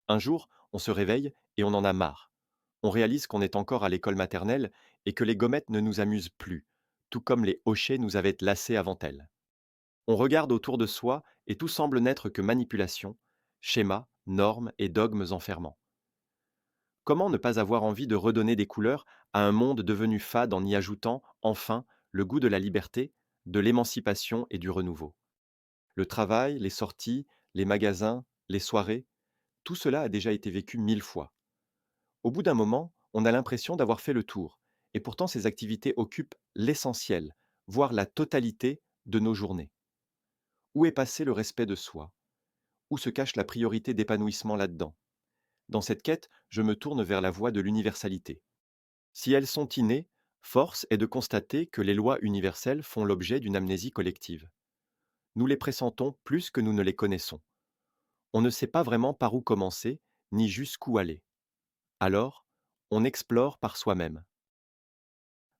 Un jour, on se réveille et on en a marre. On réalise qu'on est encore à l'école maternelle et que les gommettes ne nous amusent plus, tout comme les hochets nous avaient lassés avant elles. On regarde autour de soi et tout semble n'être que manipulation, schémas, normes et dogmes enfermants. Comment ne pas avoir envie de redonner des couleurs à un monde devenu fade en y ajoutant, enfin, le goût de la liberté, de l'émancipation et du renouveau? Le travail, les sorties, les magasins, les soirées, tout cela a déjà été vécu 1000 fois. Au bout d'un moment, on a l'impression d'avoir fait le tour, et pourtant ces activités occupent l'essentiel, voire la totalité de nos journées. Où est passé le respect de soi? Où se cache la priorité d'épanouissement là-dedans? Dans cette quête, je me tourne vers la voie de l'universalité. Si elles sont innées, force est de constater que les lois universelles font l'objet d'une amnésie collective. Nous les pressentons plus que nous ne les connaissons. On ne sait pas vraiment par où commencer, ni jusqu'où aller. Alors, on explore par soi-même.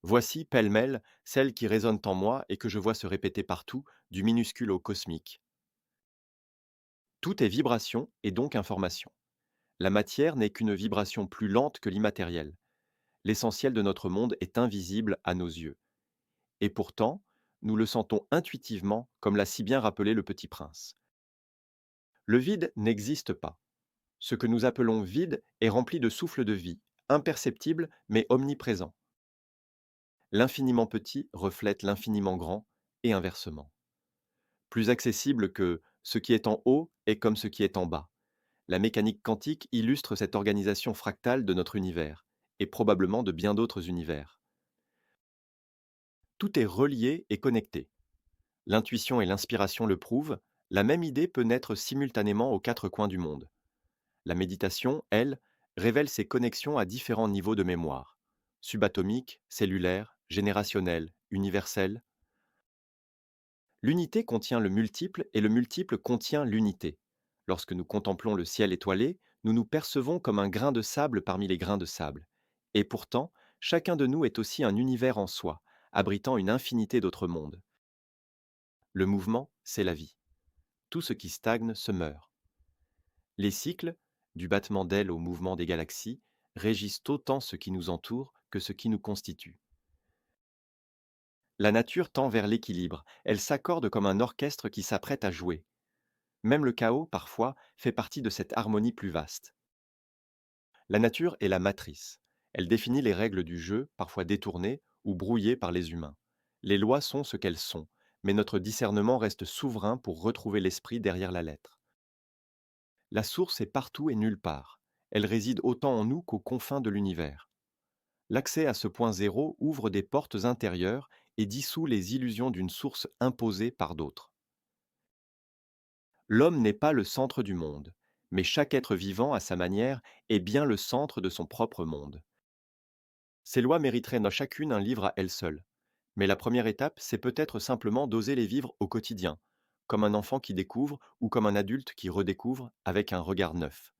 Voici, pêle-mêle, celles qui résonnent en moi et que je vois se répéter partout, du minuscule au cosmique. Tout est vibration et donc information. La matière n'est qu'une vibration plus lente que l'immatériel. L'essentiel de notre monde est invisible à nos yeux. Et pourtant, nous le sentons intuitivement, comme l'a si bien rappelé le Petit Prince. Le vide n'existe pas. Ce que nous appelons vide est rempli de souffle de vie, imperceptible mais omniprésent. L'infiniment petit reflète l'infiniment grand, et inversement. Plus accessible que ce qui est en haut est comme ce qui est en bas. La mécanique quantique illustre cette organisation fractale de notre univers, et probablement de bien d'autres univers. Tout est relié et connecté. L'intuition et l'inspiration le prouvent, la même idée peut naître simultanément aux quatre coins du monde. La méditation, elle, révèle ces connexions à différents niveaux de mémoire. Subatomique, cellulaire, générationnel, universel. L'unité contient le multiple et le multiple contient l'unité. Lorsque nous contemplons le ciel étoilé, nous nous percevons comme un grain de sable parmi les grains de sable. Et pourtant, chacun de nous est aussi un univers en soi, abritant une infinité d'autres mondes. Le mouvement, c'est la vie. Tout ce qui stagne se meurt. Les cycles, du battement d'ailes au mouvement des galaxies, régissent autant ce qui nous entoure que ce qui nous constitue. La nature tend vers l'équilibre, elle s'accorde comme un orchestre qui s'apprête à jouer. Même le chaos, parfois, fait partie de cette harmonie plus vaste. La nature est la matrice. Elle définit les règles du jeu, parfois détournées ou brouillées par les humains. Les lois sont ce qu'elles sont, mais notre discernement reste souverain pour retrouver l'esprit derrière la lettre. La source est partout et nulle part. Elle réside autant en nous qu'aux confins de l'univers. L'accès à ce point zéro ouvre des portes intérieures et dissout les illusions d'une source imposée par d'autres. L'homme n'est pas le centre du monde, mais chaque être vivant, à sa manière, est bien le centre de son propre monde. Ces lois mériteraient chacune un livre à elles seules. Mais la première étape, c'est peut-être simplement d'oser les vivre au quotidien, comme un enfant qui découvre ou comme un adulte qui redécouvre avec un regard neuf.